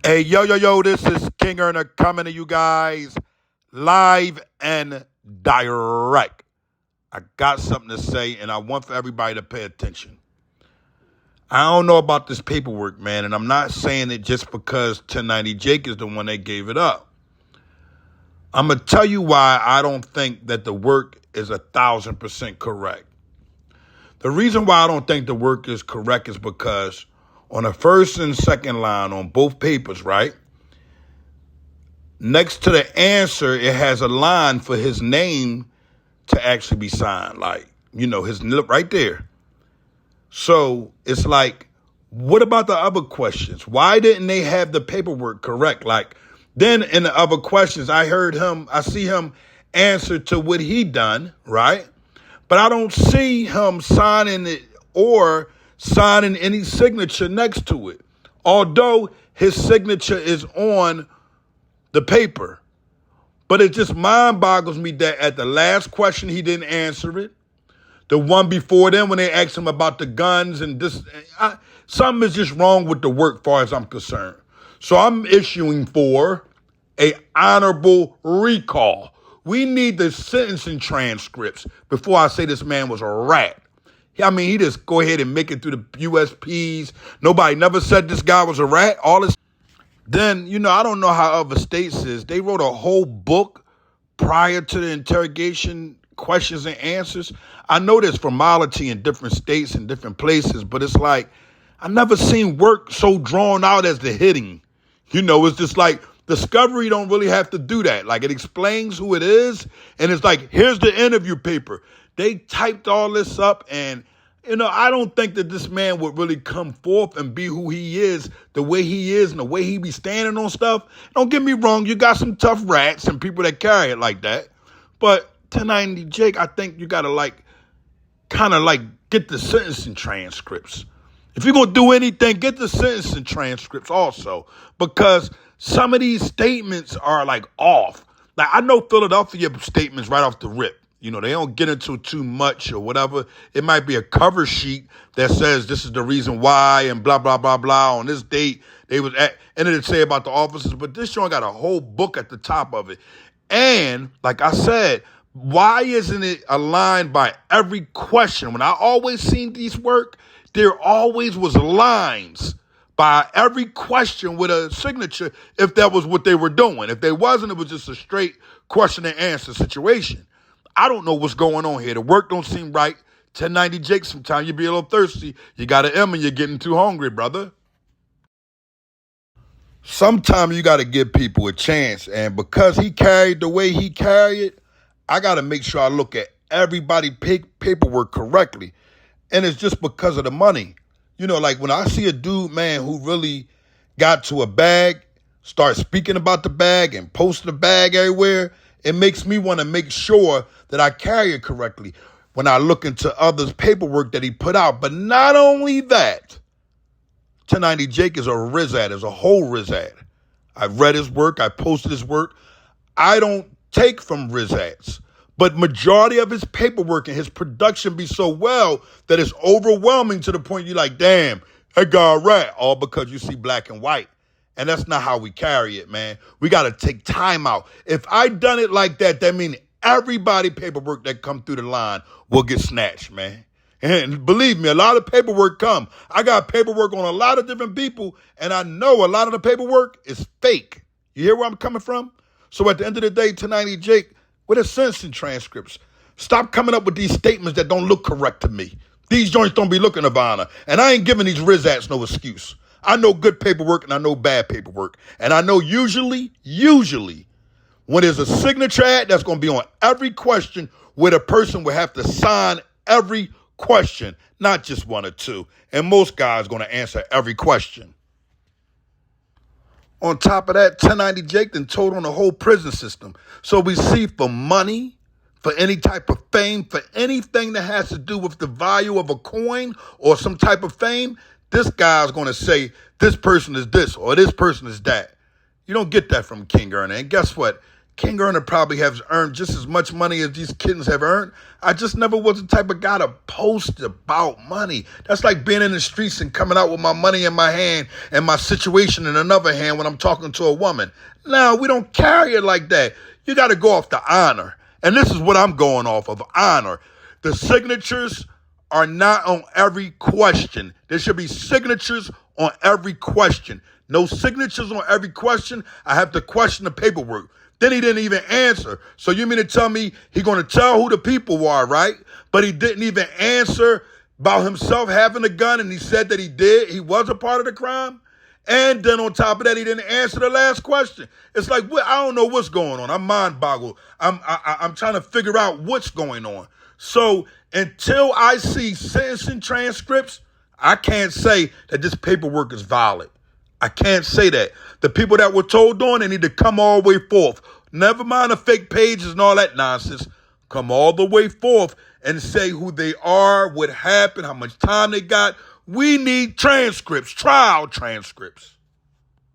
Hey, yo, this is King Earner coming to you guys live and direct. I got something to say, and I want for everybody to pay attention. I don't know about this paperwork, man, and I'm not saying it just because 1090 Jake is the one that gave it up. I'm going to tell you why I don't think that the work is 1,000% correct. The reason why I don't think the work is correct is because on the first and second line on both papers, right? Next to the answer, it has a line for his name to actually be signed. Like, his lip right there. So it's like, what about the other questions? Why didn't they have the paperwork correct? Like, then in the other questions, I see him answer to what he done, right? But I don't see him signing it or signing any signature next to it. Although his signature is on the paper. But it just mind boggles me that at the last question, he didn't answer it. The one before then, when they asked him about the guns and this, something is just wrong with the work, far as I'm concerned. So I'm issuing for a honorable recall. We need the sentencing transcripts before I say this man was a rat. I mean, he just go ahead and make it through the USPs. Nobody never said this guy was a rat. All this. Then, I don't know how other states is. They wrote a whole book prior to the interrogation questions and answers. I know there's formality in different states and different places, but it's like, I never seen work so drawn out as the hitting. It's just like Discovery don't really have to do that. Like, it explains who it is, and it's like, here's the interview paper. They typed all this up, and, I don't think that this man would really come forth and be who he is, the way he is and the way he be standing on stuff. Don't get me wrong, you got some tough rats and people that carry it like that. But 1090 Jake, I think you got to get the sentencing transcripts. If you're going to do anything, get the sentencing transcripts also, because some of these statements are off. Like, I know Philadelphia statements right off the rip. They don't get into too much or whatever. It might be a cover sheet that says this is the reason why and blah, blah, blah, blah. On this date, they was at, and it'd say about the officers, but this joint got a whole book at the top of it. And like I said, why isn't it aligned by every question? When I always seen these work, there always was lines by every question with a signature if that was what they were doing. If they wasn't, it was just a straight question and answer situation. I don't know what's going on here. The work don't seem right. 1090 Jake, sometimes you be a little thirsty. You got an M and you're getting too hungry, brother. Sometimes you got to give people a chance. And because he carried the way he carried it, I got to make sure I look at everybody's paperwork correctly. And it's just because of the money. Like when I see a dude, man, who really got to a bag, start speaking about the bag and post the bag everywhere, it makes me want to make sure that I carry it correctly when I look into others' paperwork that he put out. But not only that, 1090 Jake is a Rizad, is a whole Rizad. I've read his work. I posted his work. I don't take from Rizads, but majority of his paperwork and his production be so well that it's overwhelming to the point you're like, damn, that guy a rat, all because you see black and white. And that's not how we carry it, man. We got to take time out. If I done it like that, that means everybody paperwork that come through the line will get snatched, man. And believe me, a lot of paperwork come. I got paperwork on a lot of different people, and I know a lot of the paperwork is fake. You hear where I'm coming from? So at the end of the day, 1090 Jake, with the sentencing transcripts, stop coming up with these statements that don't look correct to me. These joints don't be looking of honor. And I ain't giving these Rizats no excuse. I know good paperwork and I know bad paperwork. And I know usually, when there's a signature ad that's going to be on every question where the person will have to sign every question, not just one or two. And most guys going to answer every question. On top of that, 1090 Jake then told on the whole prison system. So we see for money, for any type of fame, for anything that has to do with the value of a coin or some type of fame, this guy's going to say this person is this or this person is that. You don't get that from King Earner. And guess what? King Earner probably has earned just as much money as these kittens have earned. I just never was the type of guy to post about money. That's like being in the streets and coming out with my money in my hand and my situation in another hand when I'm talking to a woman. No, we don't carry it like that. You got to go off the honor. And this is what I'm going off of, honor. The signatures are not on every question. There should be signatures on every question. No signatures on every question. I have to question the paperwork. Then he didn't even answer. So you mean to tell me he's going to tell who the people are, right? But he didn't even answer about himself having a gun, and he said that he did. He was a part of the crime. And then on top of that, he didn't answer the last question. It's like, I don't know what's going on. I'm mind boggled. I'm trying to figure out what's going on. So until I see sentencing transcripts, I can't say that this paperwork is valid. I can't say that. The people that were told on, they need to come all the way forth. Never mind the fake pages and all that nonsense. Come all the way forth and say who they are, what happened, how much time they got. We need transcripts, trial transcripts.